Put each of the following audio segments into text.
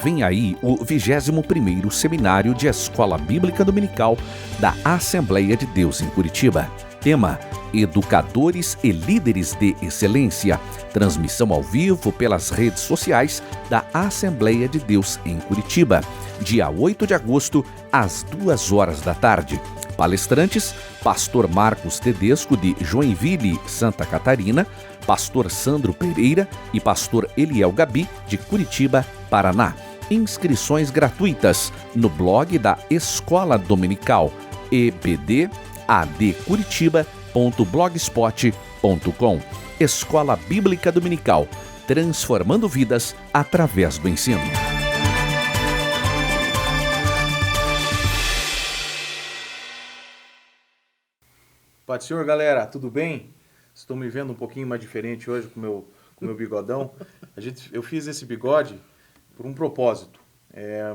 Vem aí o 21º Seminário de Escola Bíblica Dominical da Assembleia de Deus em Curitiba. Tema: Educadores e Líderes de Excelência. Transmissão ao vivo pelas redes sociais da Assembleia de Deus em Curitiba. Dia 8 de agosto, às 2 da tarde. Palestrantes: Pastor Marcos Tedesco, de Joinville, Santa Catarina, Pastor Sandro Pereira e Pastor Eliel Gabi, de Curitiba, Paraná. Inscrições gratuitas no blog da Escola Dominical, ebdadcuritiba.blogspot.com. Escola Bíblica Dominical, transformando vidas através do ensino. Paz do Senhor, galera, tudo bem? Estou me vendo um pouquinho mais diferente hoje com o meu bigodão. Eu fiz esse bigode por um propósito.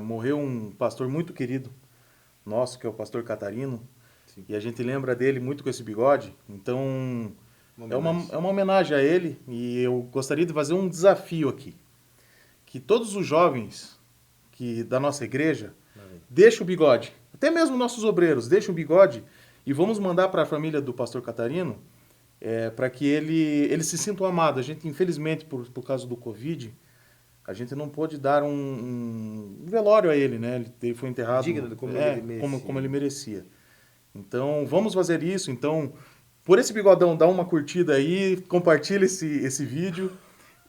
Morreu um pastor muito querido nosso, que é o pastor Catarino. Sim. E a gente lembra dele muito com esse bigode. Então, é uma homenagem a ele. E eu gostaria de fazer um desafio aqui. Que todos os jovens da nossa igreja deixem o bigode. Até mesmo nossos obreiros, deixem o bigode. E vamos mandar para a família do pastor Catarino, para que ele se sinta amado. A gente, infelizmente, por causa do Covid, a gente não pôde dar um velório a ele, né? Ele foi enterrado digno, como ele merecia. Então, vamos fazer isso. Então, por esse bigodão, dá uma curtida aí, compartilha esse vídeo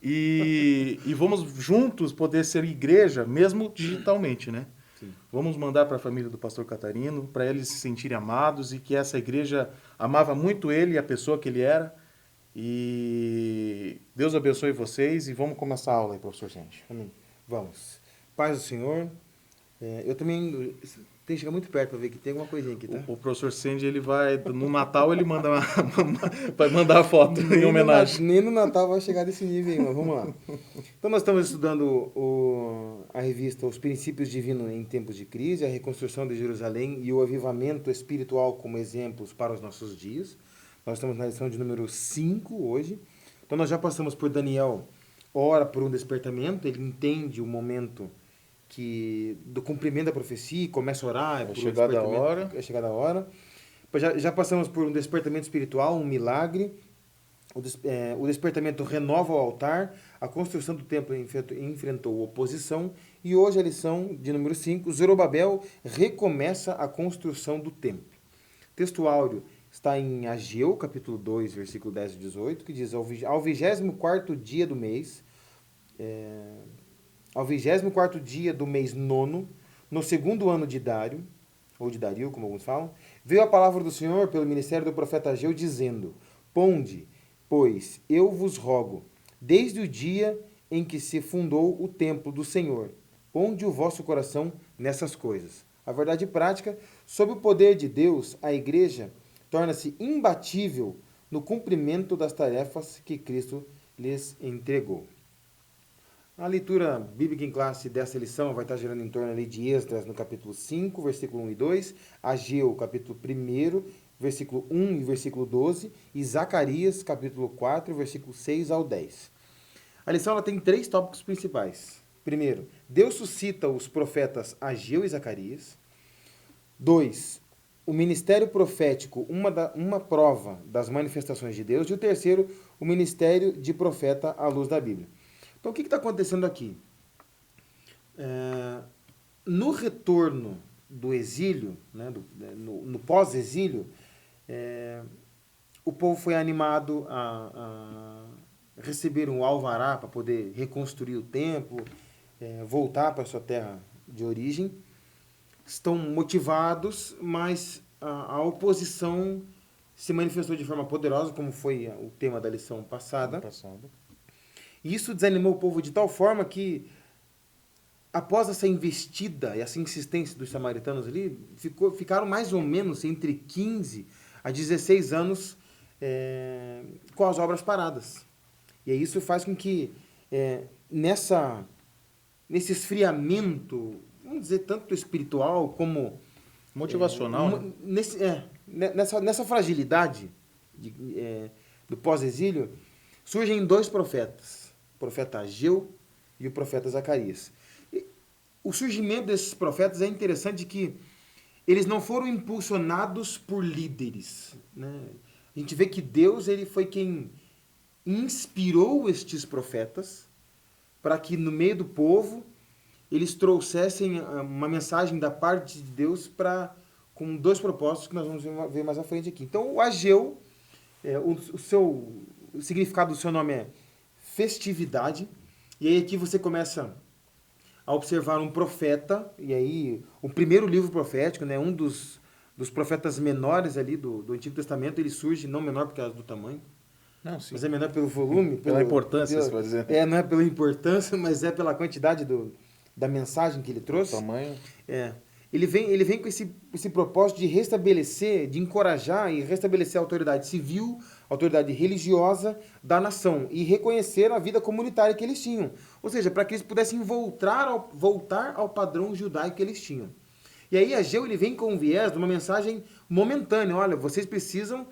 e vamos juntos poder ser igreja, mesmo digitalmente, né? Sim. Vamos mandar para a família do pastor Catarino, para eles se sentirem amados e que essa igreja amava muito ele e a pessoa que ele era. E Deus abençoe vocês e vamos começar a aula aí, professor Sandy. Amém. Vamos. Paz do Senhor. Eu também tenho que chegar muito perto para ver que tem alguma coisinha aqui, tá? O professor Sandy, ele vai, no Natal, ele vai mandar a foto em homenagem. Nem no Natal vai chegar desse nível aí, mas vamos lá. Então nós estamos estudando a revista Os Princípios Divinos em Tempos de Crise, a reconstrução de Jerusalém e o avivamento espiritual como exemplos para os nossos dias. Nós estamos na lição de número 5 hoje. Então nós já passamos por Daniel, ora por um despertamento, ele entende o momento do cumprimento da profecia e começa a orar. É chegada a hora. É chegada a hora. Já passamos por um despertamento espiritual, um milagre. O despertamento renova o altar. A construção do templo enfrentou oposição. E hoje a lição de número 5, Zorobabel recomeça a construção do templo. Texto áureo está em Ageu, capítulo 2, versículo 10 e 18, que diz: ao 24º dia do mês, ao 24º dia do mês nono, no segundo ano de Dário, ou de Dario, como alguns falam, veio a palavra do Senhor pelo ministério do profeta Ageu, dizendo: Ponde, pois, eu vos rogo, desde o dia em que se fundou o templo do Senhor, ponde o vosso coração nessas coisas. A verdade prática, sob o poder de Deus, a igreja torna-se imbatível no cumprimento das tarefas que Cristo lhes entregou. A leitura bíblica em classe dessa lição vai estar gerando em torno ali de Esdras, no capítulo 5, versículo 1 e 2, Ageu, capítulo 1, versículo 1 e versículo 12, e Zacarias, capítulo 4, versículo 6 ao 10. A lição ela tem 3 tópicos principais. Primeiro, Deus suscita os profetas Ageu e Zacarias. 2, o ministério profético, uma prova das manifestações de Deus. E o terceiro, o ministério de profeta à luz da Bíblia. Então, o que está acontecendo aqui? No retorno do exílio, né, no pós-exílio, o povo foi animado a receber um alvará para poder reconstruir o templo, voltar para a sua terra de origem. Estão motivados, mas a oposição se manifestou de forma poderosa, como foi o tema da lição passada. E isso desanimou o povo de tal forma que, após essa investida e essa insistência dos samaritanos ali, ficaram mais ou menos entre 15 a 16 anos com as obras paradas. E isso faz com que, nesse esfriamento, vamos dizer, tanto espiritual como motivacional, nessa fragilidade do pós-exílio, surgem 2 profetas, o profeta Ageu e o profeta Zacarias. o surgimento desses profetas é interessante que eles não foram impulsionados por líderes, né? A gente vê que Deus ele foi quem inspirou estes profetas para que no meio do povo eles trouxessem uma mensagem da parte de Deus com dois propósitos que nós vamos ver mais à frente aqui. Então, o Ageu, o significado do seu nome é festividade, e aí aqui você começa a observar um profeta, e aí o primeiro livro profético, né, um dos profetas menores ali do Antigo Testamento, ele surge, não menor por causa do tamanho, Não, sim. mas é menor pelo volume. Pela importância, você vai dizer. Não é pela importância, mas é pela quantidade da mensagem que ele trouxe. O tamanho. Ele vem com esse propósito de restabelecer, de encorajar e restabelecer a autoridade civil, a autoridade religiosa da nação e reconhecer a vida comunitária que eles tinham. Ou seja, para que eles pudessem voltar ao padrão judaico que eles tinham. E aí Ageu ele vem com um viés de uma mensagem momentânea. Olha, vocês precisam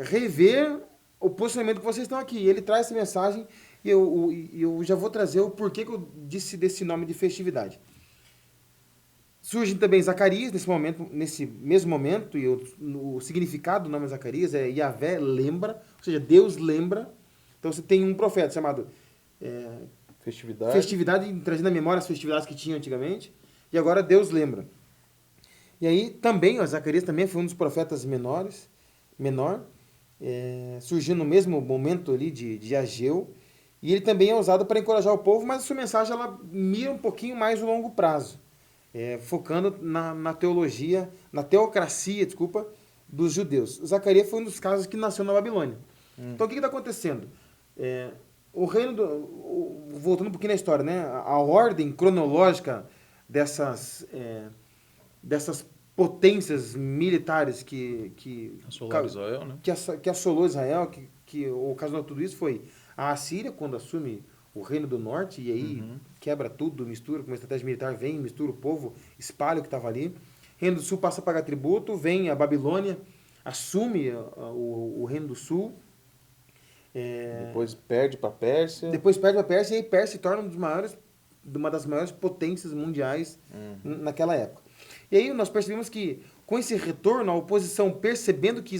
rever o posicionamento que vocês estão aqui. E ele traz essa mensagem e eu já vou trazer o porquê que eu disse desse nome de festividade. Surge também Zacarias nesse mesmo momento, e o significado do nome Zacarias é Yahvé lembra, ou seja, Deus lembra. Então você tem um profeta chamado festividade, trazendo à memória as festividades que tinham antigamente, e agora Deus lembra. E aí também, Zacarias também foi um dos profetas menor, surgiu no mesmo momento ali de Ageu, e ele também é usado para encorajar o povo, mas a sua mensagem ela mira um pouquinho mais no longo prazo. Focando na teologia, na teocracia, dos judeus. Zacarias foi um dos casos que nasceu na Babilônia. Então, o que está acontecendo? O reino voltando um pouquinho na história, né? A ordem cronológica dessas potências militares que assolaram Israel, né? que assolou Israel, que ocasionou tudo isso foi a Assíria, quando assume o Reino do Norte, e aí quebra tudo, mistura com uma estratégia militar, vem, mistura o povo, espalha o que estava ali. Reino do Sul passa a pagar tributo, vem a Babilônia, assume o Reino do Sul. Depois perde para a Pérsia. E aí Pérsia se torna uma das maiores potências mundiais naquela época. E aí nós percebemos que, com esse retorno, a oposição percebendo que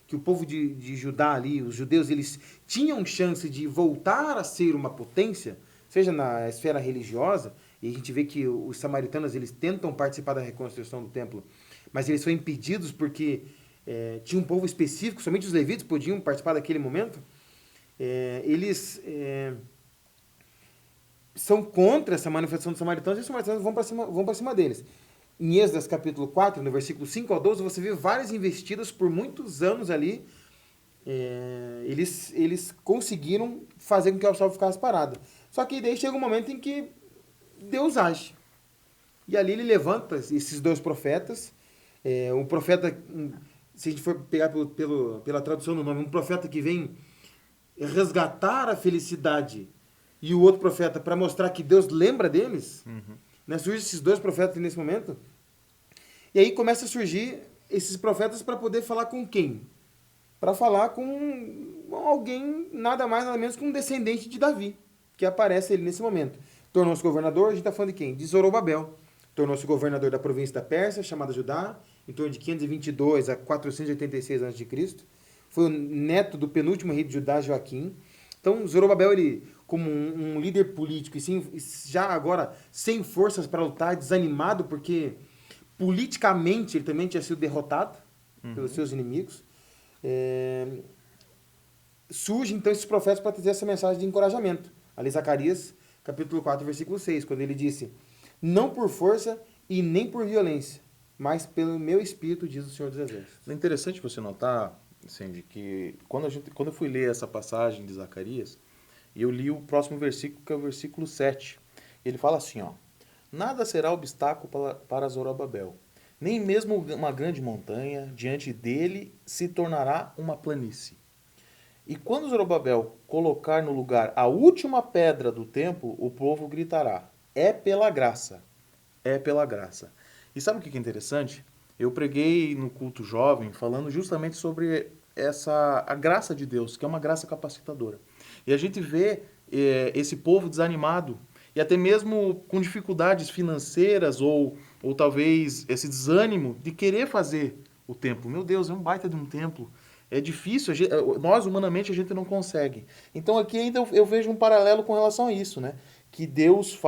que o povo de Judá ali, os judeus, eles tinham chance de voltar a ser uma potência, seja na esfera religiosa, e a gente vê que os samaritanos eles tentam participar da reconstrução do templo, mas eles são impedidos porque tinha um povo específico, somente os levitas podiam participar daquele momento. Eles são contra essa manifestação dos samaritanos, e os samaritanos vão para cima deles. Em Êxodo capítulo 4, no versículo 5 ao 12, você vê várias investidas por muitos anos ali. Eles conseguiram fazer com que o sol ficasse parado. Só que daí chega um momento em que Deus age. E ali ele levanta esses dois profetas. Um profeta, se a gente for pegar pela tradução do nome, um profeta que vem resgatar a felicidade, e o outro profeta para mostrar que Deus lembra deles. Né? Surgem esses dois profetas nesse momento. E aí começa a surgir esses profetas para poder falar com quem? Para falar com alguém, nada mais, nada menos que um descendente de Davi, que aparece ali nesse momento. Tornou-se governador, a gente está falando de quem? De Zorobabel. Tornou-se governador da província da Pérsia, chamada Judá, em torno de 522 a 486 a.C. Foi o neto do penúltimo rei de Judá, Joaquim. Então, Zorobabel, ele, como um líder político, e já agora sem forças para lutar, desanimado, porque politicamente ele também tinha sido derrotado pelos seus inimigos. Surgem, então, esses profetas para trazer essa mensagem de encorajamento. Ali, Zacarias, capítulo 4, versículo 6, quando ele disse: não por força e nem por violência, mas pelo meu espírito, diz o Senhor dos Exércitos. É interessante você notar, Sandy, que quando eu fui ler essa passagem de Zacarias, eu li o próximo versículo, que é o versículo 7. Ele fala assim, ó: nada será obstáculo para Zorobabel, nem mesmo uma grande montanha diante dele se tornará uma planície. E quando Zorobabel colocar no lugar a última pedra do templo, o povo gritará: é pela graça, é pela graça. E sabe o que é interessante? Eu preguei no culto jovem falando justamente sobre a graça de Deus, que é uma graça capacitadora. E a gente vê esse povo desanimado. e até mesmo com dificuldades financeiras ou talvez esse desânimo de querer fazer o templo. Meu Deus, é um baita de um templo. É difícil, nós humanamente a gente não consegue. Então aqui ainda eu vejo um paralelo com relação a isso, né? Que Deus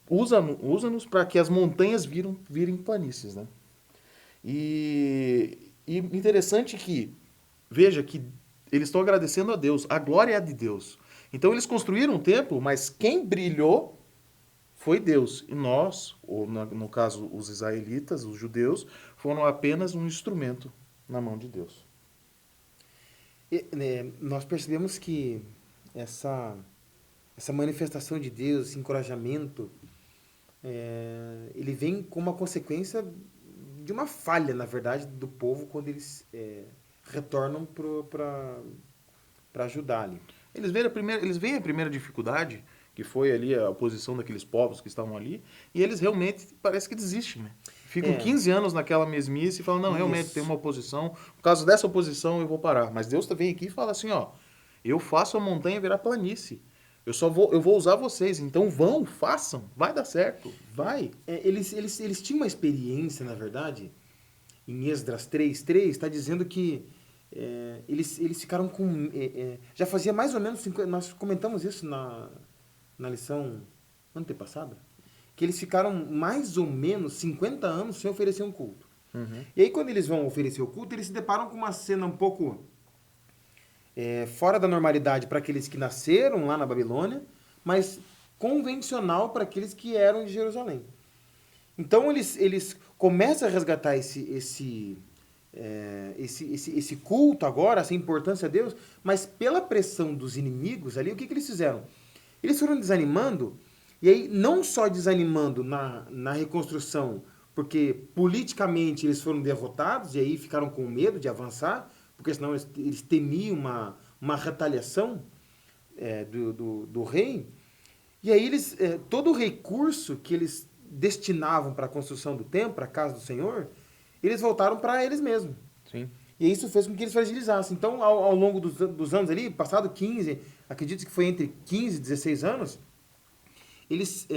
usa-nos para que as montanhas virem planícies, né? E interessante que, veja que eles estão agradecendo a Deus, a glória é de Deus. Então eles construíram um templo, mas quem brilhou foi Deus. E nós, ou no caso os israelitas, os judeus, foram apenas um instrumento na mão de Deus. Nós percebemos que essa manifestação de Deus, esse encorajamento, ele vem como uma consequência de uma falha, na verdade, do povo quando eles retornam para ajudar ali. Eles veem a primeira dificuldade, que foi ali a oposição daqueles povos que estavam ali, e eles realmente parece que desistem, né? Ficam 15 anos naquela mesmice e falam, não, realmente tem uma oposição, por causa dessa oposição eu vou parar. Mas Deus vem aqui e fala assim, ó, eu faço a montanha virar planície. Eu vou usar vocês, então façam, vai dar certo, vai. Eles tinham uma experiência, na verdade, em Esdras 3:3, está dizendo que eles ficaram com... já fazia mais ou menos 50... Nós comentamos isso na lição antepassada, que eles ficaram mais ou menos 50 anos sem oferecer um culto. Uhum. E aí, quando eles vão oferecer o culto, eles se deparam com uma cena um pouco fora da normalidade para aqueles que nasceram lá na Babilônia, mas convencional para aqueles que eram de Jerusalém. Então, eles começam a resgatar esse culto agora, essa importância a Deus, mas pela pressão dos inimigos ali, o que eles fizeram? Eles foram desanimando, e aí não só desanimando na reconstrução, porque politicamente eles foram derrotados, e aí ficaram com medo de avançar, porque senão eles temiam uma retaliação do rei, e aí todo o recurso que eles destinavam para a construção do templo, para a casa do Senhor, eles voltaram para eles mesmos. Sim. E isso fez com que eles fragilizassem. Então, ao longo dos anos ali, passado 15, acredito que foi entre 15 e 16 anos, eles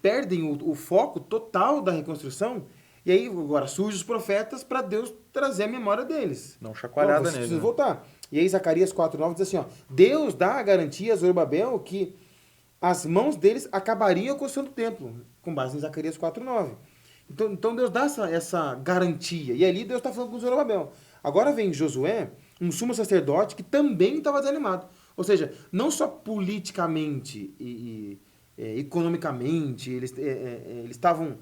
perdem o foco total da reconstrução, e aí agora surgem os profetas para Deus trazer a memória deles. Não chacoalhada nele. Precisa voltar. E aí Zacarias 4:9 diz assim, ó, Deus dá a garantia a Zorobabel que as mãos deles acabariam a construção do templo, com base em Zacarias 4:9. Então Deus dá essa garantia. E ali Deus está falando com Zorobabel. Agora vem Josué, um sumo sacerdote que também estava desanimado. Ou seja, não só politicamente e economicamente, eles estavam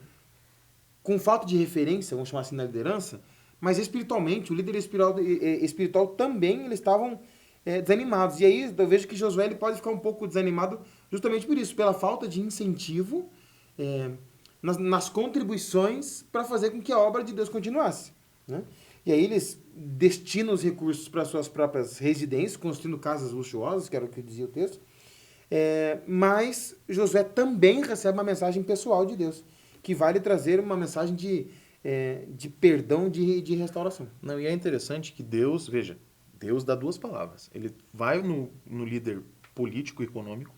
com falta de referência, vamos chamar assim, na liderança, mas espiritualmente, o líder espiritual também, eles estavam desanimados. E aí eu vejo que Josué ele pode ficar um pouco desanimado justamente por isso, pela falta de incentivo nas contribuições para fazer com que a obra de Deus continuasse, né? E aí eles destinam os recursos para suas próprias residências, construindo casas luxuosas, que era o que dizia o texto. Mas Josué também recebe uma mensagem pessoal de Deus, que vai lhe trazer uma mensagem de perdão, de restauração. Não, e é interessante que Deus, veja, Deus dá duas palavras. Ele vai no líder político e econômico,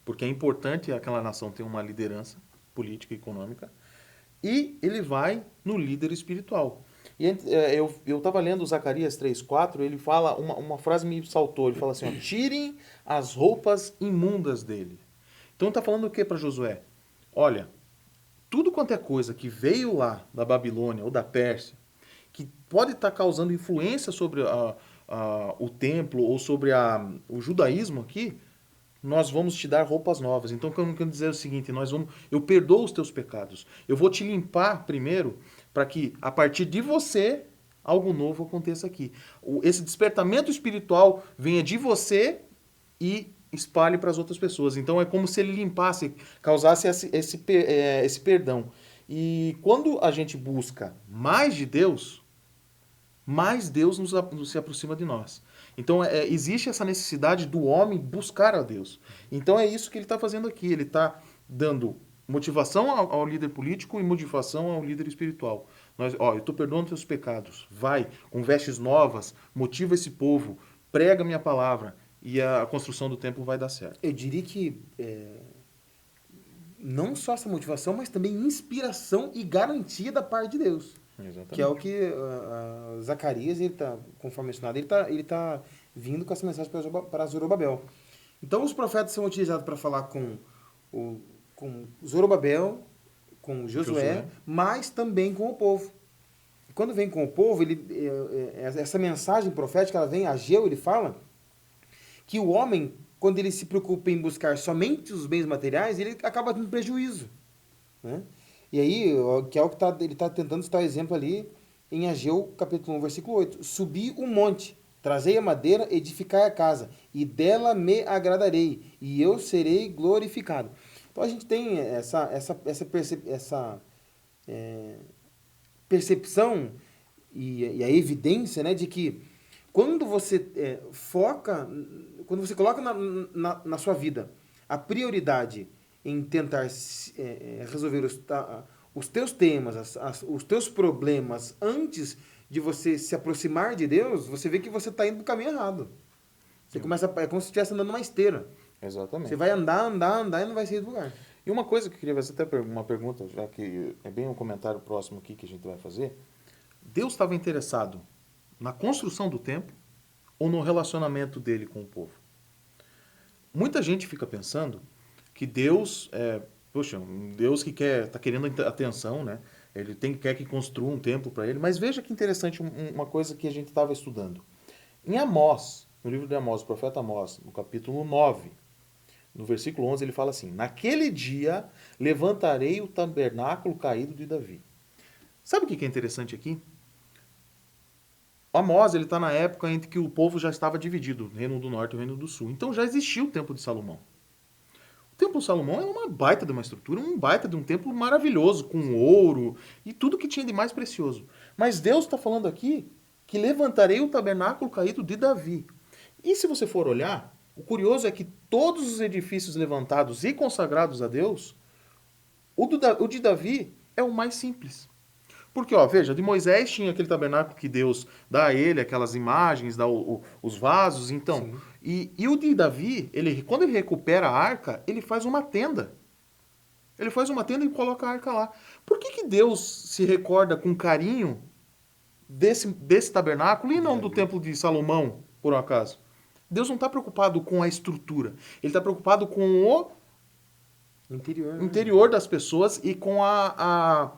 porque é importante aquela nação ter uma liderança política e econômica, e ele vai no líder espiritual. E eu estava lendo Zacarias 3:4, ele fala, uma frase me saltou, ele fala assim, ó, tirem as roupas imundas dele. Então está falando o que para Josué? Olha, tudo quanto é coisa que veio lá da Babilônia ou da Pérsia, que pode estar causando influência sobre o templo ou sobre o judaísmo aqui, nós vamos te dar roupas novas. Então, eu quero dizer o seguinte, eu perdoo os teus pecados. Eu vou te limpar primeiro, para que, a partir de você, algo novo aconteça aqui. Esse despertamento espiritual venha de você e espalhe para as outras pessoas. Então, é como se ele limpasse, causasse esse perdão. E quando a gente busca mais de Deus, mais Deus se aproxima de nós. Então, existe essa necessidade do homem buscar a Deus. Então, é isso que ele está fazendo aqui. Ele está dando motivação ao líder político e motivação ao líder espiritual. Eu estou perdoando teus pecados. Vai, com vestes novas, motiva esse povo, prega minha palavra e a construção do templo vai dar certo. Eu diria que não só essa motivação, mas também inspiração e garantia da parte de Deus. Exatamente. Que é o que Zacarias, conforme mencionado, ele tá vindo com essa mensagem para Zorobabel. Então os profetas são utilizados para falar com Zorobabel, com Josué, mas também com o povo. Quando vem com o povo, essa mensagem profética, ela vem, Ageu, ele fala que o homem, quando ele se preocupa em buscar somente os bens materiais, ele acaba tendo prejuízo, né? E aí, que é o que ele está tentando citar o exemplo ali em Ageu, capítulo 1, versículo 8. Subi o monte, trazei a madeira, edificai a casa, e dela me agradarei, e eu serei glorificado. Então a gente tem essa percepção e a evidência, né, de que quando você quando você coloca na sua vida a prioridade em tentar resolver os teus temas, os teus problemas antes de você se aproximar de Deus, você vê que você está indo no caminho errado. Você começa, é como se estivesse andando numa esteira. Exatamente. Você vai andar e não vai sair do lugar. E uma coisa que eu queria fazer, até uma pergunta, já que é bem um comentário próximo aqui que a gente vai fazer. Deus estava interessado na construção do templo ou no relacionamento dele com o povo? Muita gente fica pensando que Deus um Deus que está querendo atenção, né? Ele quer que construa um templo para ele. Mas veja que interessante uma coisa que a gente estava estudando. Em Amós, no livro de Amós, o profeta Amós, no capítulo 9, no versículo 11, ele fala assim: naquele dia levantarei o tabernáculo caído de Davi. Sabe o que é interessante aqui? Amós, ele está na época em que o povo já estava dividido, o reino do norte e o reino do sul. Então já existia o templo de Salomão. O templo de Salomão é uma baita de uma estrutura, um baita de um templo maravilhoso, com ouro e tudo que tinha de mais precioso. Mas Deus está falando aqui que levantarei o tabernáculo caído de Davi. E se você for olhar, o curioso é que todos os edifícios levantados e consagrados a Deus, o de Davi é o mais simples. Porque, veja, de Moisés tinha aquele tabernáculo que Deus dá a ele, aquelas imagens, dá os vasos, então. E o de Davi, quando ele recupera a arca, ele faz uma tenda. Ele faz uma tenda e coloca a arca lá. Por que Deus se recorda com carinho desse tabernáculo e não do templo de Salomão, por um acaso? Deus não está preocupado com a estrutura. Ele está preocupado com o interior das pessoas e com a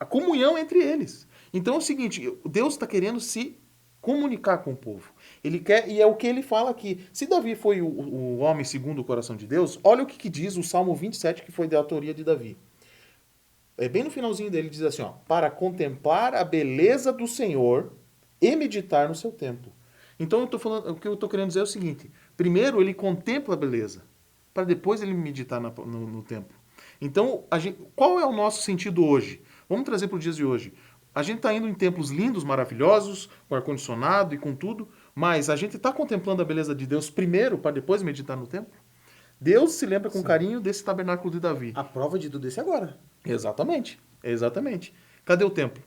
comunhão entre eles. Então é o seguinte, Deus está querendo se comunicar com o povo. Ele quer, e é o que ele fala aqui. Se Davi foi o homem segundo o coração de Deus, olha o que diz o Salmo 27, que foi da autoria de Davi. É bem no finalzinho dele, diz assim, para contemplar a beleza do Senhor e meditar no seu templo. Então o que eu estou querendo dizer é o seguinte, primeiro ele contempla a beleza, para depois ele meditar no templo. Então, qual é o nosso sentido hoje? Vamos trazer para os dias de hoje. A gente está indo em templos lindos, maravilhosos, com ar-condicionado e com tudo, mas a gente está contemplando a beleza de Deus primeiro, para depois meditar no templo? Deus se lembra com carinho desse tabernáculo de Davi. A prova de tudo isso é agora. Exatamente. Cadê o templo?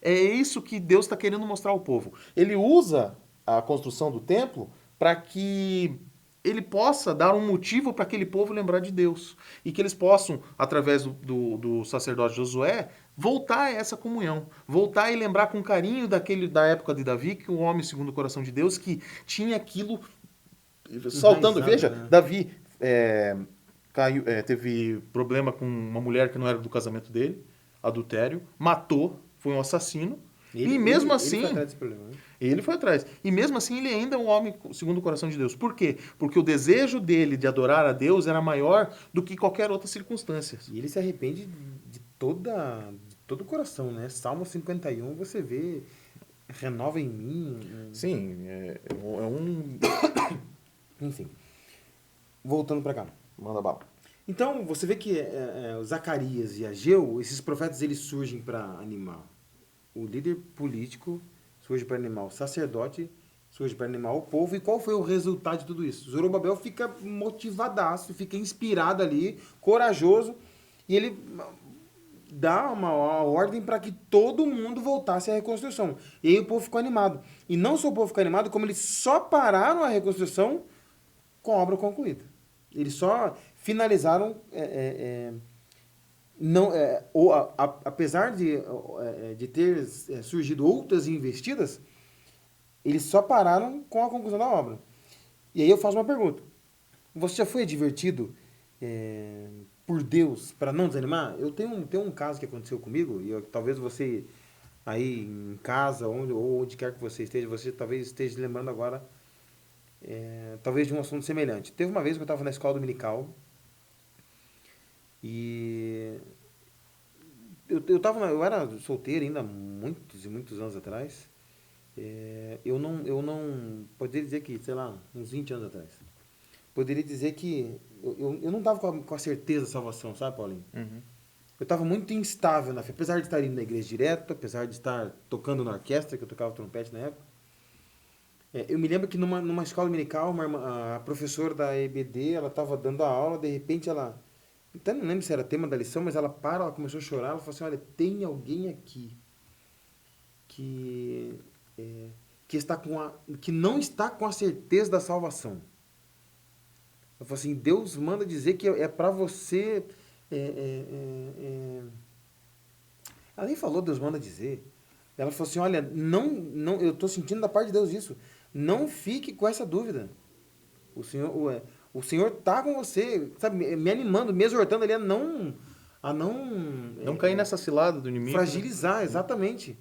É isso que Deus está querendo mostrar ao povo. Ele usa a construção do templo para que ele possa dar um motivo para aquele povo lembrar de Deus. E que eles possam, através do sacerdote Josué, voltar a essa comunhão. Voltar e lembrar com carinho da época de Davi, que o homem segundo o coração de Deus, que tinha aquilo saltando. Veja, né? Davi teve problema com uma mulher que não era do casamento dele, adultério, matou, foi um assassino. E mesmo assim, ele foi atrás desse problema, né? Ele foi atrás. E mesmo assim, ele ainda é um homem segundo o coração de Deus. Por quê? Porque o desejo dele de adorar a Deus era maior do que qualquer outra circunstância. E ele se arrepende de todo o coração, né? Salmo 51, você vê, renova em mim. Sim, Enfim, voltando para cá. Manda bala. Então, você vê que Zacarias e Ageu, esses profetas, eles surgem para animar o líder político, surge para animar o sacerdote, surge para animar o povo. E qual foi o resultado de tudo isso? Zorobabel fica motivadaço, fica inspirado ali, corajoso, e ele dar uma ordem para que todo mundo voltasse à reconstrução. E aí o povo ficou animado. E não só o povo ficou animado, como eles só pararam a reconstrução com a obra concluída. Eles só finalizaram, apesar de ter surgido outras investidas, eles só pararam com a conclusão da obra. E aí eu faço uma pergunta. Você já foi advertido por Deus para não desanimar? Eu tenho um caso que aconteceu comigo, e talvez você aí em casa, onde quer que você talvez esteja lembrando agora, talvez de um assunto semelhante. Teve uma vez que eu estava na escola dominical e eu era solteiro ainda muitos e muitos anos atrás. Eu não poderia dizer que, sei lá, uns 20 anos atrás. Poderia dizer que eu não estava com a certeza da salvação, sabe, Paulinho? Uhum. Eu estava muito instável na fé. Apesar de estar indo na igreja direto, apesar de estar tocando na orquestra, que eu tocava trompete na época. Eu me lembro que numa escola dominical, a professora da EBD, ela estava dando a aula, de repente ela... Até não lembro se era tema da lição, mas ela começou a chorar, ela falou assim, olha, tem alguém aqui que não está com a certeza da salvação. Ela falou assim, Deus manda dizer que é para você... Ela nem falou Deus manda dizer. Ela falou assim, olha, não, eu estou sentindo da parte de Deus isso. Não fique com essa dúvida. O Senhor está com você, sabe, me animando, me exortando ali a não cair nessa cilada do inimigo. Fragilizar, né? Exatamente.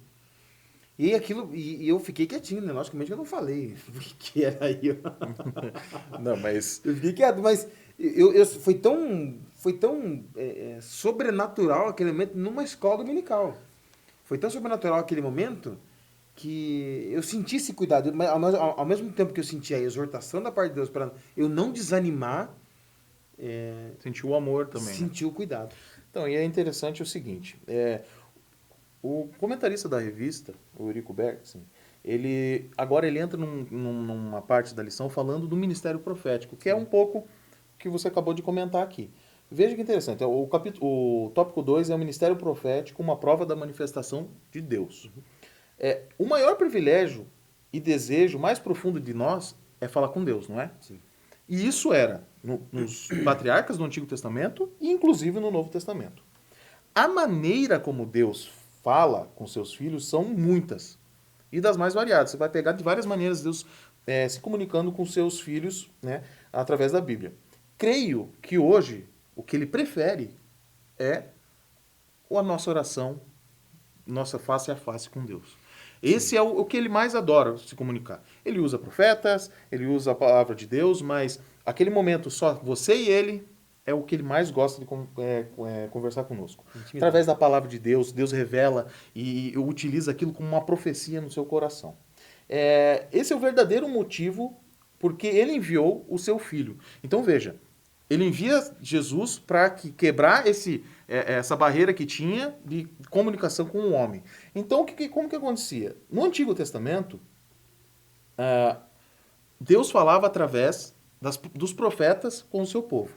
E aquilo, e eu fiquei quietinho, né? Logicamente eu não falei o que era aí. Não, mas... Eu fiquei quieto, mas foi tão sobrenatural aquele momento numa escola dominical. Foi tão sobrenatural aquele momento que eu senti esse cuidado. Mas ao mesmo tempo que eu senti a exortação da parte de Deus para eu não desanimar... Sentiu o amor também. Sentiu o cuidado. Então, e é interessante o seguinte... O comentarista da revista, o Eurico Bergson, ele entra numa parte da lição falando do ministério profético, que é um pouco o que você acabou de comentar aqui. Veja que interessante, o tópico 2 é o ministério profético, uma prova da manifestação de Deus. O maior privilégio e desejo mais profundo de nós é falar com Deus, não é? Sim. E isso era nos patriarcas do Antigo Testamento e inclusive no Novo Testamento. A maneira como Deus fala com seus filhos são muitas e das mais variadas. Você vai pegar de várias maneiras Deus se comunicando com seus filhos, né, através da Bíblia. Creio que hoje o que ele prefere é a nossa oração, nossa face a face com Deus. Esse é o que ele mais adora se comunicar. Ele usa profetas, ele usa a palavra de Deus, mas aquele momento só você e ele é o que ele mais gosta de conversar conosco. Intimidade. Através da palavra de Deus, Deus revela e utiliza aquilo como uma profecia no seu coração. Esse é o verdadeiro motivo porque ele enviou o seu filho. Então veja, ele envia Jesus para quebrar essa barreira que tinha de comunicação com o homem. Então como que acontecia? No Antigo Testamento, Deus falava através dos profetas com o seu povo.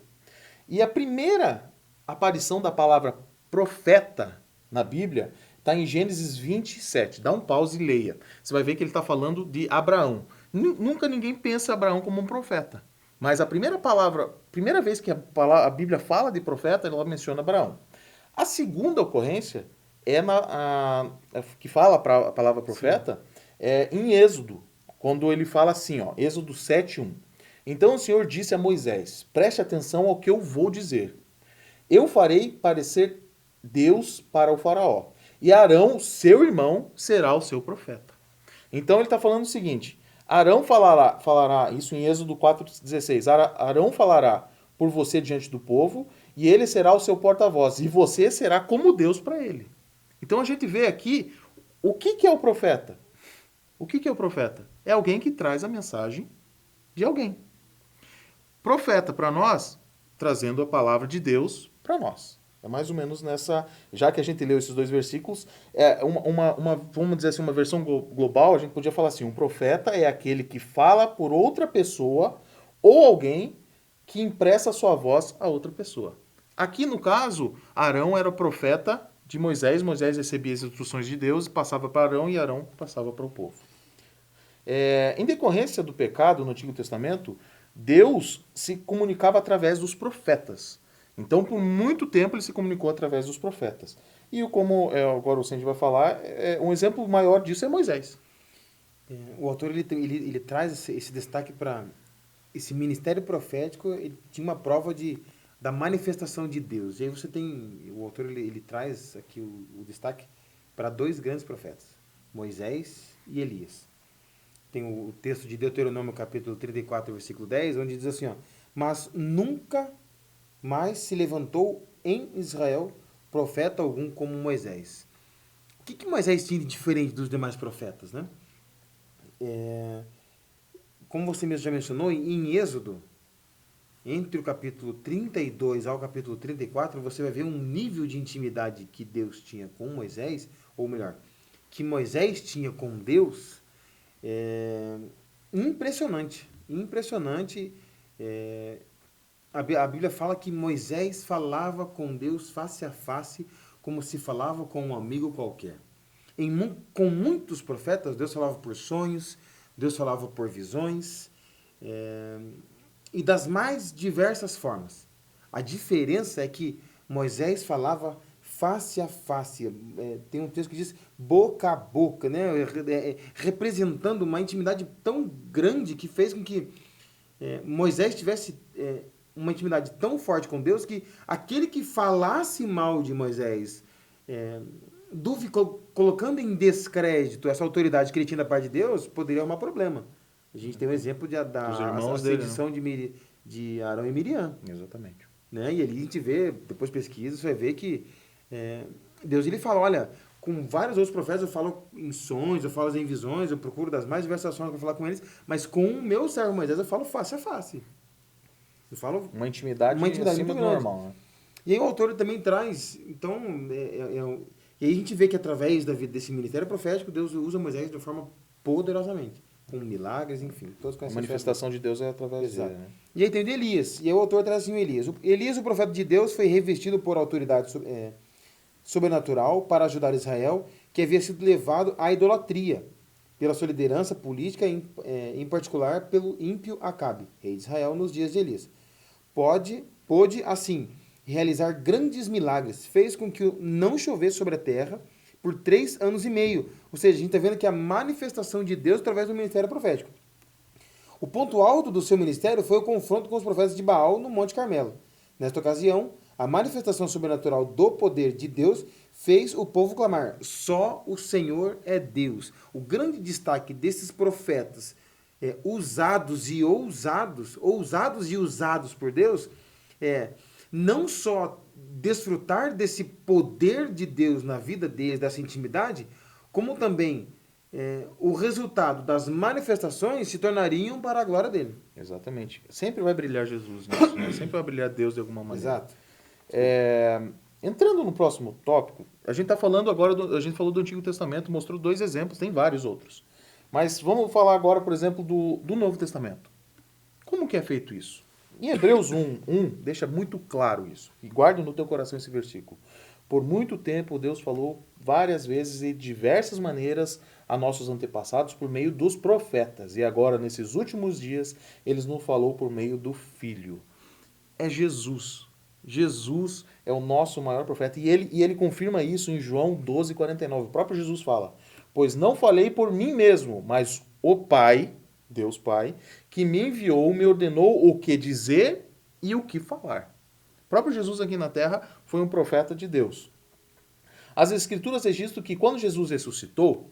E a primeira aparição da palavra profeta na Bíblia está em Gênesis 27. Dá um pause e leia. Você vai ver que ele está falando de Abraão. Nunca ninguém pensa Abraão como um profeta. Mas a primeira vez que a Bíblia fala de profeta, ela menciona Abraão. A segunda ocorrência que fala a palavra profeta em Êxodo, quando ele fala assim, Êxodo 7:1. Então o Senhor disse a Moisés, preste atenção ao que eu vou dizer. Eu farei parecer Deus para o faraó, e Arão, seu irmão, será o seu profeta. Então ele está falando o seguinte, Arão falará, isso em Êxodo 4:16, Arão falará por você diante do povo, e ele será o seu porta-voz, e você será como Deus para ele. Então a gente vê aqui, o que é o profeta? O que é o profeta? É alguém que traz a mensagem de alguém. Profeta para nós, trazendo a palavra de Deus para nós. É mais ou menos nessa... Já que a gente leu esses dois versículos, vamos dizer assim, uma versão global, a gente podia falar assim, um profeta é aquele que fala por outra pessoa ou alguém que empresta sua voz a outra pessoa. Aqui, no caso, Arão era o profeta de Moisés. Moisés recebia as instruções de Deus, passava para Arão e Arão passava para o povo. Em decorrência do pecado no Antigo Testamento, Deus se comunicava através dos profetas. Então, por muito tempo, ele se comunicou através dos profetas. E como agora o Sandy vai falar, um exemplo maior disso é Moisés. O autor ele traz esse destaque para esse ministério profético. Ele tinha uma prova da manifestação de Deus. E aí você tem, o autor ele traz aqui o destaque para dois grandes profetas, Moisés e Elias. Tem o texto de Deuteronômio capítulo 34, versículo 10, onde diz assim, ó, mas nunca mais se levantou em Israel profeta algum como Moisés. O que Moisés tinha de diferente dos demais profetas, né? Como você mesmo já mencionou, em Êxodo, entre o capítulo 32 ao capítulo 34, você vai ver um nível de intimidade que Deus tinha com Moisés, ou melhor, que Moisés tinha com Deus, impressionante. A Bíblia fala que Moisés falava com Deus face a face, como se falava com um amigo qualquer. Com muitos profetas, Deus falava por sonhos, Deus falava por visões, e das mais diversas formas. A diferença é que Moisés falava face a face. Tem um texto que diz boca a boca, né? Representando uma intimidade tão grande que fez com que Moisés tivesse uma intimidade tão forte com Deus que aquele que falasse mal de Moisés, colocando em descrédito essa autoridade que ele tinha da parte de Deus, poderia arrumar problema. A gente tem um exemplo da sedição de Arão e Miriam. Exatamente. Né? E ali a gente vê, depois pesquisa, você vai ver que Deus ele fala, olha, com vários outros profetas eu falo em sonhos, eu falo em visões, eu procuro das mais diversas formas para falar com eles, mas com o meu servo Moisés eu falo face a face. Eu falo uma intimidade acima do normal. Né? E aí o autor também traz, então, e aí a gente vê que através desse ministério profético, Deus usa Moisés de forma poderosamente, com milagres, enfim. A manifestação de Deus é através dele. Né? E aí tem o de Elias, e aí o autor traz assim o Elias. Elias, o profeta de Deus, foi revestido por autoridade sobrenatural para ajudar Israel, que havia sido levado à idolatria, pela sua liderança política, em particular pelo ímpio Acabe, rei de Israel, nos dias de Elias. Pôde, assim, realizar grandes milagres, fez com que não chovesse sobre a terra por 3 anos e meio. Ou seja, a gente está vendo que a manifestação de Deus através do ministério profético. O ponto alto do seu ministério foi o confronto com os profetas de Baal no Monte Carmelo. Nesta ocasião, a manifestação sobrenatural do poder de Deus fez o povo clamar, só o Senhor é Deus. O grande destaque desses profetas ousados e usados por Deus, não só desfrutar desse poder de Deus na vida deles, dessa intimidade, como também o resultado das manifestações se tornariam para a glória dele. Exatamente. Sempre vai brilhar Jesus nisso, né? Sempre vai brilhar Deus de alguma maneira. Exato. Entrando no próximo tópico, a gente está falando agora, a gente falou do Antigo Testamento, mostrou 2 exemplos, tem vários outros. Mas vamos falar agora, por exemplo, do Novo Testamento. Como que é feito isso? Em Hebreus 1 deixa muito claro isso. E guarda no teu coração esse versículo. Por muito tempo Deus falou várias vezes e de diversas maneiras a nossos antepassados por meio dos profetas. E agora, nesses últimos dias, Ele nos falou por meio do Filho. É Jesus. Jesus é o nosso maior profeta. E ele confirma isso em João 12:49. O próprio Jesus fala, pois não falei por mim mesmo, mas o Pai, Deus Pai, que me enviou, me ordenou o que dizer e o que falar. O próprio Jesus aqui na terra foi um profeta de Deus. As Escrituras registram que quando Jesus ressuscitou,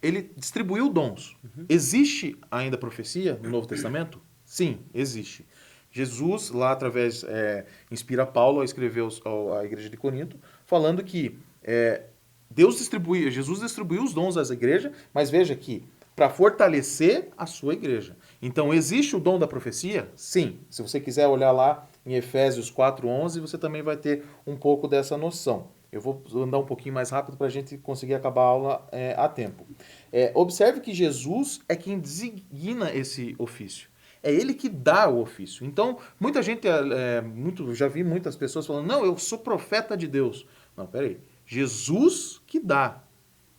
ele distribuiu dons. Existe ainda profecia no Novo Testamento? Sim, existe. Jesus, lá através, inspira Paulo a escrever a igreja de Corinto, falando que Jesus distribuiu os dons às igrejas, mas veja que para fortalecer a sua igreja. Então, existe o dom da profecia? Sim. Se você quiser olhar lá em Efésios 4:11, você também vai ter um pouco dessa noção. Eu vou andar um pouquinho mais rápido para a gente conseguir acabar a aula a tempo. Observe que Jesus é quem designa esse ofício. É ele que dá o ofício. Então, muita gente, já vi muitas pessoas falando, não, eu sou profeta de Deus. Não, peraí. Jesus que dá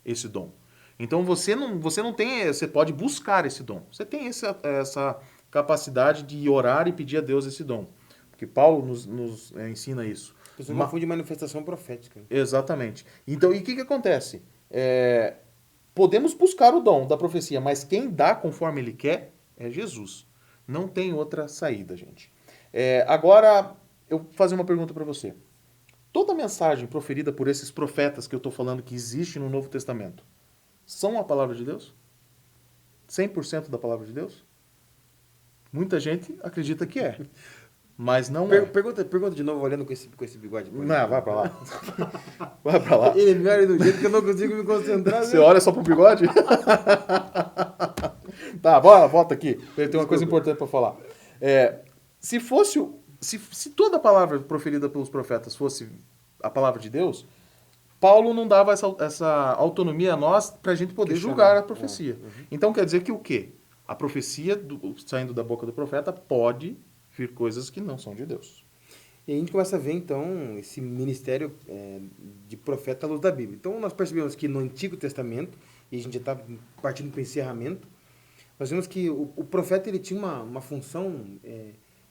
esse dom. Então você não tem, você pode buscar esse dom. Você tem essa capacidade de orar e pedir a Deus esse dom. Porque Paulo nos ensina isso. A pessoa confunde manifestação profética. Exatamente. Então, e o que acontece? Podemos buscar o dom da profecia, mas quem dá conforme ele quer é Jesus. Não tem outra saída, gente. Agora, eu vou fazer uma pergunta para você. Toda mensagem proferida por esses profetas que eu estou falando que existe no Novo Testamento são a palavra de Deus? 100% da palavra de Deus? Muita gente acredita que é, mas não é. Pergunta de novo, olhando com esse bigode. Não, vai pra lá. Vai pra lá. Ele me olha do jeito que eu não consigo me concentrar. Você olha só pro bigode? Tá, bora, volta aqui. Tem uma coisa importante para falar. Se toda a palavra proferida pelos profetas fosse a palavra de Deus, Paulo não dava essa autonomia a nós para a gente poder julgar a profecia. Então quer dizer que o quê? A profecia saindo da boca do profeta pode vir coisas que não são de Deus. E a gente começa a ver, então, esse ministério de profeta à luz da Bíblia. Então, nós percebemos que no Antigo Testamento, e a gente já está partindo para o encerramento, nós vemos que o profeta ele tinha uma função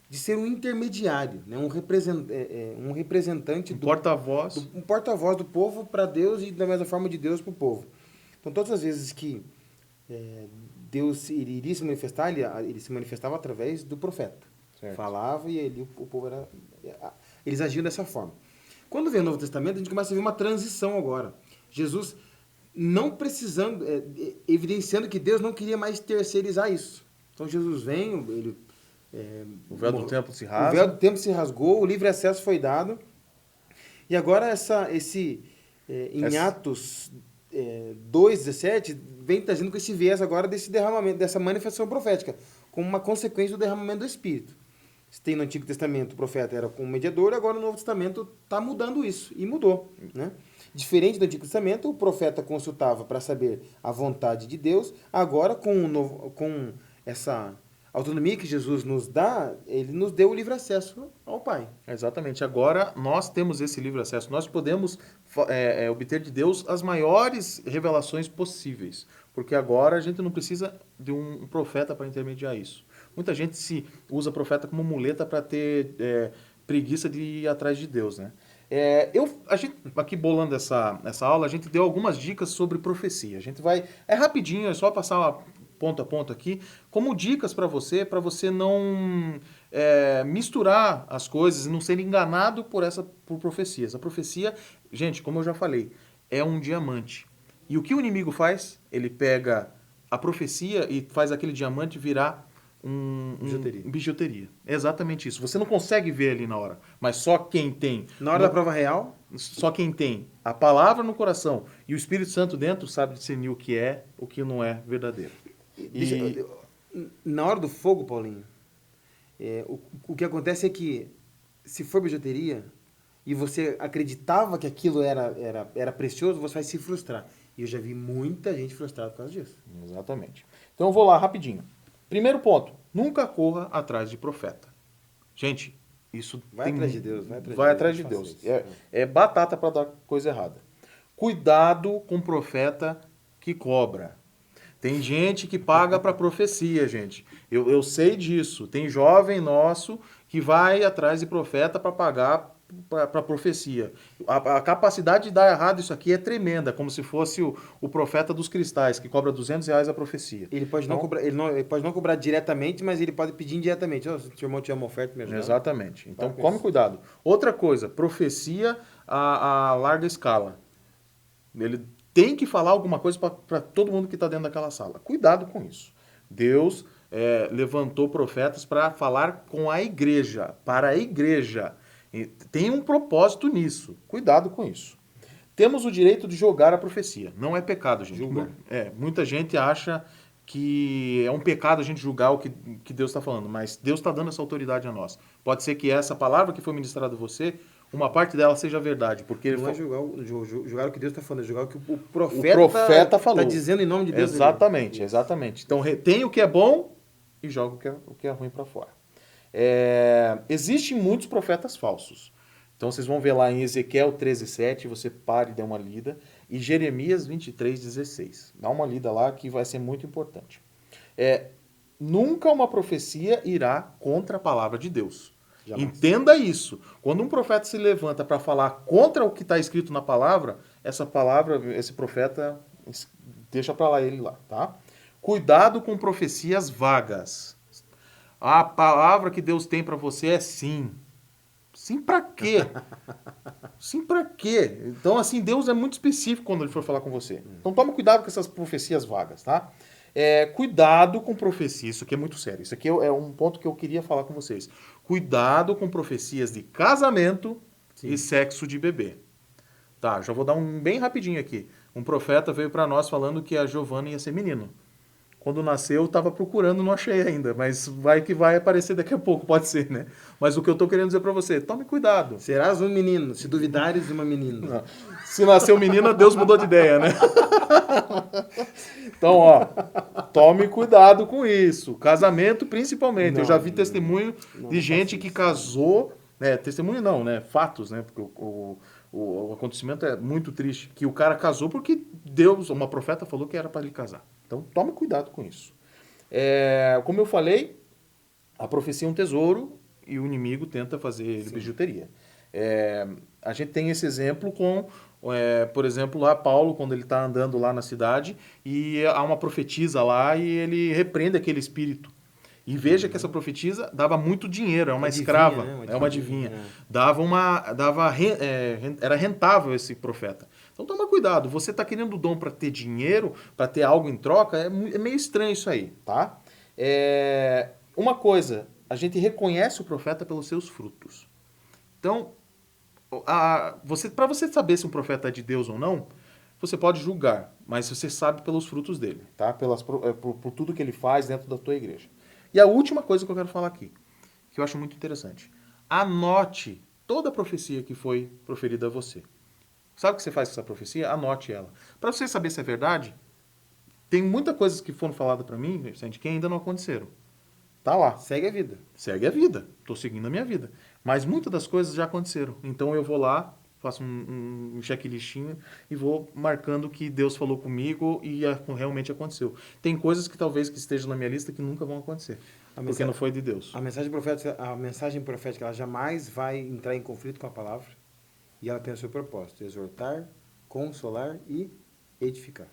de ser um intermediário, né? Um representante Porta-voz. Um porta-voz do povo para Deus e da mesma forma de Deus para o povo. Então, todas as vezes que Deus iria se manifestar, ele se manifestava através do profeta. Certo. Falava e ele, o povo eles agiam dessa forma. Quando vem o Novo Testamento, a gente começa a ver uma transição agora. Jesus não precisando, evidenciando que Deus não queria mais terceirizar isso. Então Jesus vem, o véu do templo se rasga. O véu do templo se rasgou, o livre acesso foi dado. E agora em Atos 2:17, vem trazendo com esse viés agora desse derramamento, dessa manifestação profética, como uma consequência do derramamento do Espírito. Se tem no Antigo Testamento o profeta era como mediador, agora no Novo Testamento está mudando isso, e mudou. Né? Diferente do Antigo Testamento, o profeta consultava para saber a vontade de Deus, agora com essa autonomia que Jesus nos dá, ele nos deu o livre acesso ao Pai. Exatamente. Agora nós temos esse livre acesso. Nós podemos obter de Deus as maiores revelações possíveis. Porque agora a gente não precisa de um profeta para intermediar isso. Muita gente usa profeta como muleta para ter preguiça de ir atrás de Deus, né? A gente, aqui bolando essa aula, a gente deu algumas dicas sobre profecia. A gente vai... É rapidinho, é só passar ponto a ponto aqui, como dicas para você não misturar as coisas e não ser enganado por profecias. A profecia, gente, como eu já falei, é um diamante. E o que o inimigo faz? Ele pega a profecia e faz aquele diamante virar bijuteria. É exatamente isso. Você não consegue ver ali na hora, mas só quem tem... Na hora da prova real? Só quem tem a palavra no coração e o Espírito Santo dentro sabe discernir o que é, o que não é verdadeiro. Na hora do fogo, Paulinho, o que acontece é que, se for bijuteria, e você acreditava que aquilo era precioso, você vai se frustrar. E eu já vi muita gente frustrada por causa disso. Exatamente. Então eu vou lá rapidinho. Primeiro ponto, nunca corra atrás de profeta. Gente, isso vai atrás de Deus. Vai atrás de Deus. É batata para dar coisa errada. Cuidado com profeta que cobra. Tem gente que paga para profecia, gente. Eu sei disso. Tem jovem nosso que vai atrás de profeta para pagar para profecia. A capacidade de dar errado isso aqui é tremenda, como se fosse o profeta dos cristais, que cobra R$200 a profecia. Ele pode não cobrar, ele pode não cobrar diretamente, mas ele pode pedir indiretamente. Se o seu irmão tiver uma oferta, me ajuda. Exatamente. Então, tome cuidado. Outra coisa, profecia a larga escala. Ele tem que falar alguma coisa para todo mundo que está dentro daquela sala. Cuidado com isso. Deus levantou profetas para falar com a igreja, para a igreja. Tem um propósito nisso. Cuidado com isso. Temos o direito de jogar a profecia. Não é pecado, gente. Muita gente acha que é um pecado a gente julgar o que Deus está falando, mas Deus está dando essa autoridade a nós. Pode ser que essa palavra que foi ministrada a você, uma parte dela seja verdade. Porque não é julgar o que Deus está falando, é julgar o que o profeta falou. Está dizendo em nome de Deus. Exatamente. Então, retém o que é bom e joga o que é ruim para fora. Existem muitos profetas falsos. Então vocês vão ver lá em Ezequiel 13:7, você pare e dê uma lida, e Jeremias 23:16. Dá uma lida lá que vai ser muito importante. Nunca uma profecia irá contra a palavra de Deus. Jamais. Entenda isso. Quando um profeta se levanta para falar contra o que está escrito na palavra, essa palavra, esse profeta, deixa para lá ele lá, tá? Cuidado com profecias vagas. A palavra que Deus tem para você é sim. Sim para quê? Sim para quê? Então, assim, Deus é muito específico quando ele for falar com você. Então, tome cuidado com essas profecias vagas, tá? Cuidado com profecias. Isso aqui é muito sério. Isso aqui é um ponto que eu queria falar com vocês. Cuidado com profecias de casamento e sexo de bebê. Tá, já vou dar um bem rapidinho aqui. Um profeta veio para nós falando que a Giovana ia ser menino. Quando nasceu, eu estava procurando, não achei ainda. Mas vai que vai aparecer daqui a pouco, pode ser, né? Mas o que eu estou querendo dizer para você, tome cuidado. Serás um menino, se duvidares, uma menina. Não. Se nasceu menina, Deus mudou de ideia, né? Então, ó, tome cuidado com isso. Casamento, principalmente. Não, eu já vi testemunho de gente que casou... testemunho não, né? Fatos, né? Porque o acontecimento é muito triste. Que o cara casou porque Deus, uma profeta, falou que era para ele casar. Então, tome cuidado com isso. Como eu falei, a profecia é um tesouro e o inimigo tenta fazer ele bijuteria. A gente tem esse exemplo com, por exemplo, lá Paulo, quando ele está andando lá na cidade e há uma profetisa lá e ele repreende aquele espírito. E veja que essa profetisa dava muito dinheiro, é uma escrava, né? é uma adivinha. Era rentável esse profeta. Então toma cuidado, você está querendo o dom para ter dinheiro, para ter algo em troca, é meio estranho isso aí, tá? Uma coisa, a gente reconhece o profeta pelos seus frutos. Então, para você saber se um profeta é de Deus ou não, você pode julgar, mas você sabe pelos frutos dele, tá? Por tudo que ele faz dentro da tua igreja. E a última coisa que eu quero falar aqui, que eu acho muito interessante. Anote toda a profecia que foi proferida a você. Sabe o que você faz com essa profecia? Anote ela. Para você saber se é verdade, tem muitas coisas que foram faladas para mim, Vicente, que ainda não aconteceram. Tá lá. Segue a vida. Segue a vida. Estou seguindo a minha vida. Mas muitas das coisas já aconteceram. Então eu vou lá, faço um checklistinho e vou marcando que Deus falou comigo e realmente aconteceu. Tem coisas que talvez que estejam na minha lista que nunca vão acontecer. Porque não foi de Deus. A mensagem profética ela jamais vai entrar em conflito com a palavra e ela tem o seu propósito: exortar, consolar e edificar.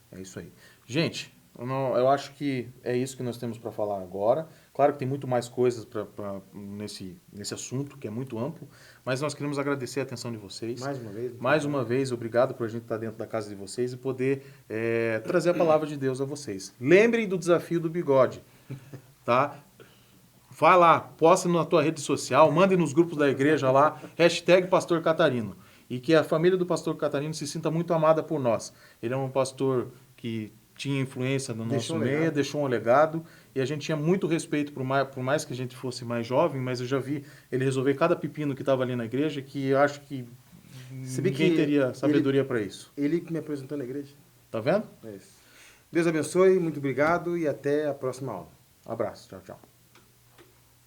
É isso aí. Gente, eu acho que é isso que nós temos para falar agora. Claro que tem muito mais coisas nesse assunto, que é muito amplo, mas nós queremos agradecer a atenção de vocês. Mais uma vez, obrigado por a gente estar dentro da casa de vocês e poder trazer a palavra de Deus a vocês. Lembrem do desafio do bigode, tá? Vai lá, posta na tua rede social, mande nos grupos da igreja lá, #Pastor Catarino. E que a família do Pastor Catarino se sinta muito amada por nós. Ele é um pastor que tinha influência no nosso meio, deixou um legado, e a gente tinha muito respeito, por mais que a gente fosse mais jovem, mas eu já vi ele resolver cada pepino que estava ali na igreja, que eu acho que ninguém teria sabedoria para isso. Ele que me apresentou na igreja. Tá vendo? É isso. Deus abençoe, muito obrigado e até a próxima aula. Um abraço, tchau, tchau.